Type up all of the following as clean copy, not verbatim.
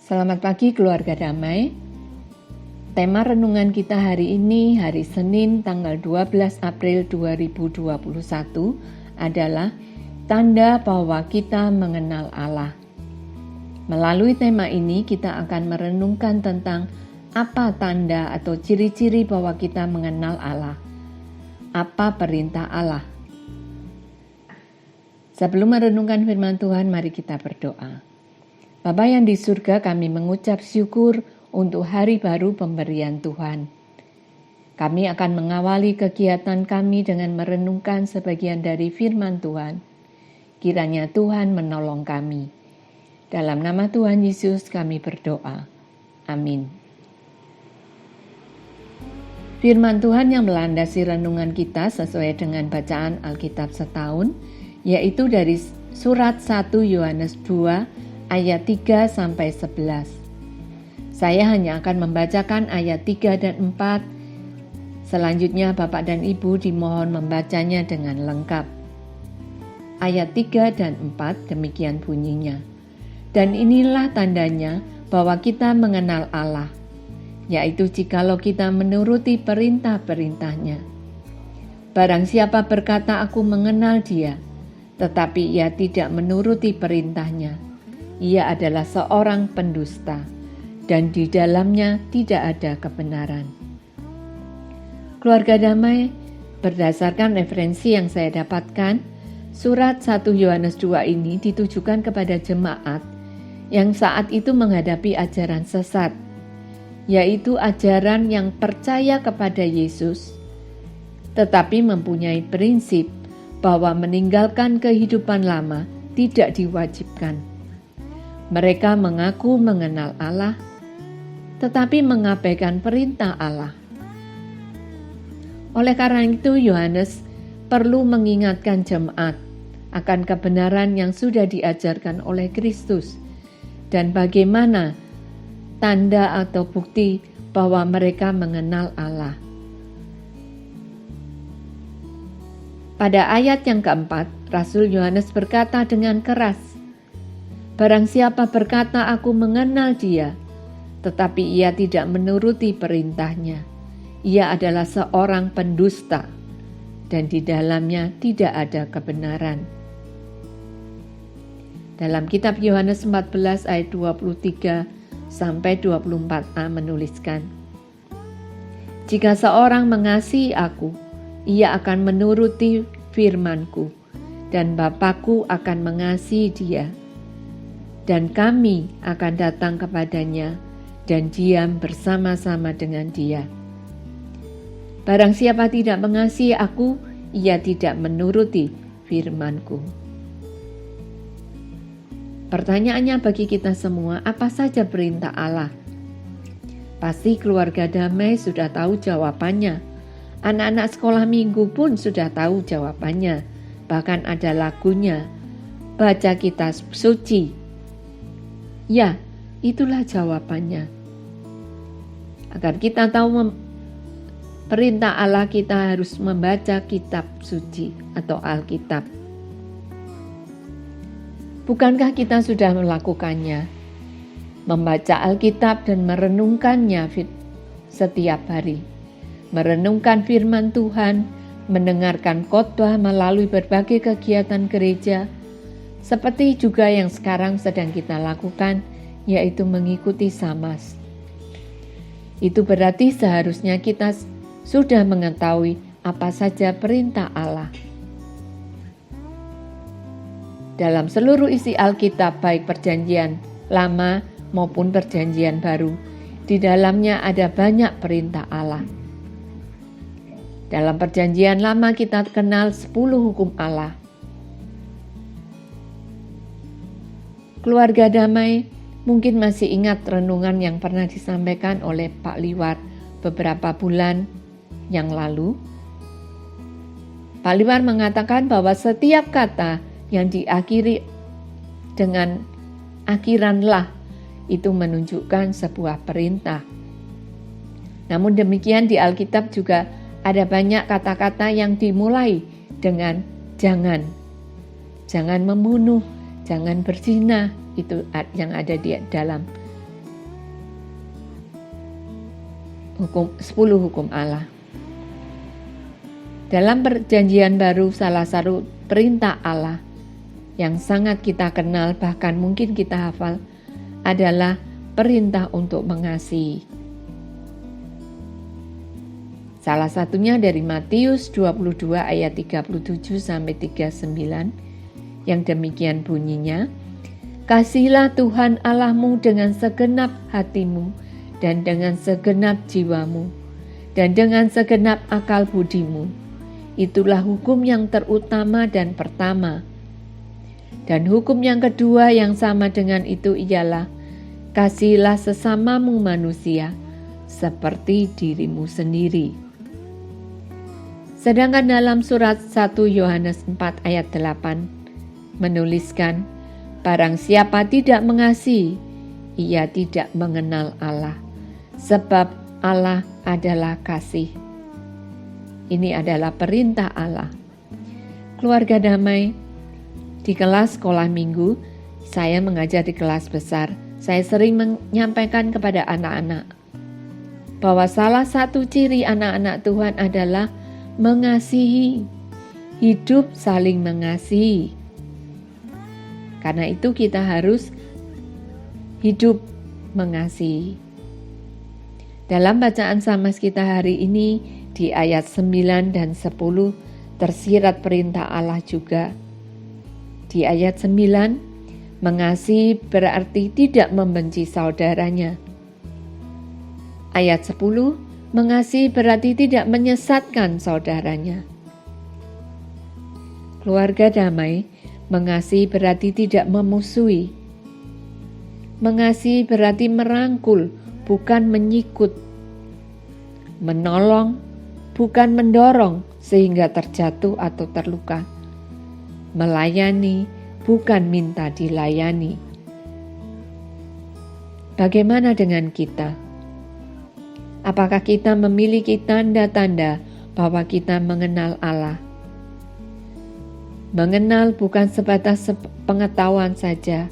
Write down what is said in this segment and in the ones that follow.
Selamat pagi keluarga damai. Tema renungan kita hari ini, hari Senin tanggal 12 April 2021 adalah tanda bahwa kita mengenal Allah. Melalui tema ini kita akan merenungkan tentang apa tanda atau ciri-ciri bahwa kita mengenal Allah. Apa perintah Allah? Sebelum merenungkan firman Tuhan, mari kita berdoa. Bapa yang di surga, kami mengucap syukur untuk hari baru pemberian Tuhan. Kami akan mengawali kegiatan kami dengan merenungkan sebagian dari firman Tuhan. Kiranya Tuhan menolong kami. Dalam nama Tuhan Yesus kami berdoa. Amin. Firman Tuhan yang melandasi renungan kita sesuai dengan bacaan Alkitab setahun, yaitu dari surat 1 Yohanes 2 ayat 3 sampai 11. Saya hanya akan membacakan ayat 3 dan 4. Selanjutnya Bapak dan Ibu dimohon membacanya dengan lengkap. Ayat 3 dan 4 demikian bunyinya. Dan inilah tandanya bahwa kita mengenal Allah, yaitu jikalau kita menuruti perintah-perintahnya. Barang siapa berkata aku mengenal Dia, tetapi ia tidak menuruti perintahnya, ia adalah seorang pendusta, dan di dalamnya tidak ada kebenaran. Keluarga damai, berdasarkan referensi yang saya dapatkan, surat 1 Yohanes 2 ini ditujukan kepada jemaat yang saat itu menghadapi ajaran sesat, yaitu ajaran yang percaya kepada Yesus, tetapi mempunyai prinsip bahwa meninggalkan kehidupan lama tidak diwajibkan. Mereka mengaku mengenal Allah, tetapi mengabaikan perintah Allah. Oleh karena itu, Yohanes perlu mengingatkan jemaat akan kebenaran yang sudah diajarkan oleh Kristus dan bagaimana tanda atau bukti bahwa mereka mengenal Allah. Pada ayat yang keempat, Rasul Yohanes berkata dengan keras, barang siapa berkata aku mengenal Dia, tetapi ia tidak menuruti perintahnya, ia adalah seorang pendusta, dan di dalamnya tidak ada kebenaran. Dalam kitab Yohanes 14 ayat 23 sampai 24a menuliskan, jika seorang mengasihi aku, ia akan menuruti firman-Ku, dan Bapa-Ku akan mengasihi dia. Dan kami akan datang kepadanya dan diam bersama-sama dengan dia. Barang siapa tidak mengasihi aku, ia tidak menuruti firman-Ku. Pertanyaannya bagi kita semua, apa saja perintah Allah? Pasti keluarga damai sudah tahu jawabannya. Anak-anak sekolah minggu pun sudah tahu jawabannya. Bahkan ada lagunya, baca kitab suci. Ya, itulah jawabannya. Agar kita tahu perintah Allah, kita harus membaca kitab suci atau Alkitab. Bukankah kita sudah melakukannya? Membaca Alkitab dan merenungkannya setiap hari. Merenungkan firman Tuhan, mendengarkan khotbah melalui berbagai kegiatan gereja, seperti juga yang sekarang sedang kita lakukan, yaitu mengikuti Samas. Itu berarti seharusnya kita sudah mengetahui apa saja perintah Allah. Dalam seluruh isi Alkitab, baik perjanjian lama maupun perjanjian baru, di dalamnya ada banyak perintah Allah. Dalam perjanjian lama kita kenal 10 hukum Allah. Keluarga damai mungkin masih ingat renungan yang pernah disampaikan oleh Pak Liwar beberapa bulan yang lalu. Pak Liwar mengatakan bahwa setiap kata yang diakhiri dengan akhiranlah itu menunjukkan sebuah perintah. Namun demikian di Alkitab juga ada banyak kata-kata yang dimulai dengan jangan. Jangan membunuh, jangan berzina, itu yang ada di dalam 10 hukum Allah. Dalam perjanjian baru, salah satu perintah Allah yang sangat kita kenal, bahkan mungkin kita hafal, adalah perintah untuk mengasihi. Salah satunya dari Matius 22 ayat 37 sampai 39 yang demikian bunyinya, "Kasihilah Tuhan Allahmu dengan segenap hatimu dan dengan segenap jiwamu dan dengan segenap akal budimu. Itulah hukum yang terutama dan pertama. Dan hukum yang kedua yang sama dengan itu ialah, kasihilah sesamamu manusia seperti dirimu sendiri." Sedangkan dalam surat 1 Yohanes 4 ayat 8 menuliskan, "Barang siapa tidak mengasihi, ia tidak mengenal Allah, sebab Allah adalah kasih." Ini adalah perintah Allah. Keluarga damai, di kelas sekolah minggu, saya mengajar di kelas besar. Saya sering menyampaikan kepada anak-anak bahwa salah satu ciri anak-anak Tuhan adalah mengasihi, hidup saling mengasihi. Karena itu kita harus hidup mengasihi. Dalam bacaan Samas kita hari ini, di ayat 9 dan 10 tersirat perintah Allah juga. Di ayat 9, mengasihi berarti tidak membenci saudaranya. Ayat 10, mengasihi berarti tidak menyesatkan saudaranya. Keluarga damai, mengasihi berarti tidak memusuhi. Mengasihi berarti merangkul, bukan menyikut. Menolong, bukan mendorong sehingga terjatuh atau terluka. Melayani, bukan minta dilayani. Bagaimana dengan kita? Apakah kita memiliki tanda-tanda bahwa kita mengenal Allah? Mengenal bukan sebatas pengetahuan saja,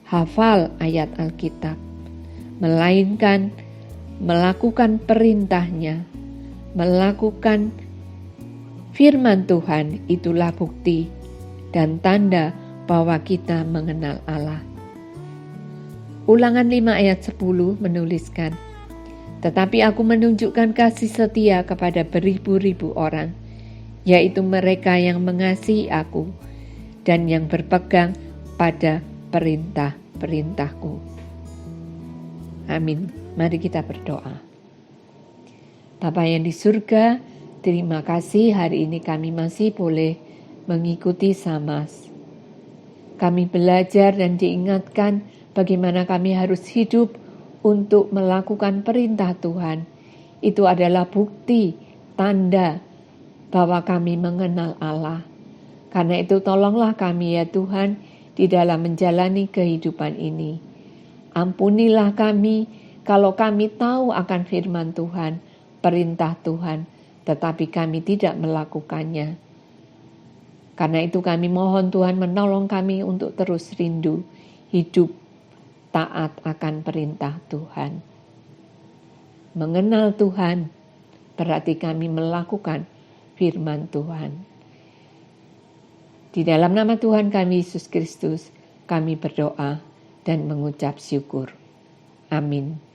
hafal ayat Alkitab, melainkan melakukan perintahnya, melakukan firman Tuhan. Itulah bukti dan tanda bahwa kita mengenal Allah. Ulangan 5 ayat 10 menuliskan, "Tetapi aku menunjukkan kasih setia kepada beribu-ribu orang, yaitu mereka yang mengasihi aku dan yang berpegang pada perintah-perintahku." Amin. Mari kita berdoa. Bapa yang di surga, terima kasih hari ini kami masih boleh mengikuti Samas. Kami belajar dan diingatkan bagaimana kami harus hidup untuk melakukan perintah Tuhan. Itu adalah bukti, tanda bahwa kami mengenal Allah. Karena itu tolonglah kami ya Tuhan di dalam menjalani kehidupan ini. Ampunilah kami kalau kami tahu akan firman Tuhan, perintah Tuhan, tetapi kami tidak melakukannya. Karena itu kami mohon Tuhan menolong kami untuk terus rindu, hidup taat akan perintah Tuhan. Mengenal Tuhan berarti kami melakukan firman Tuhan. Di dalam nama Tuhan kami Yesus Kristus, kami berdoa dan mengucap syukur. Amin.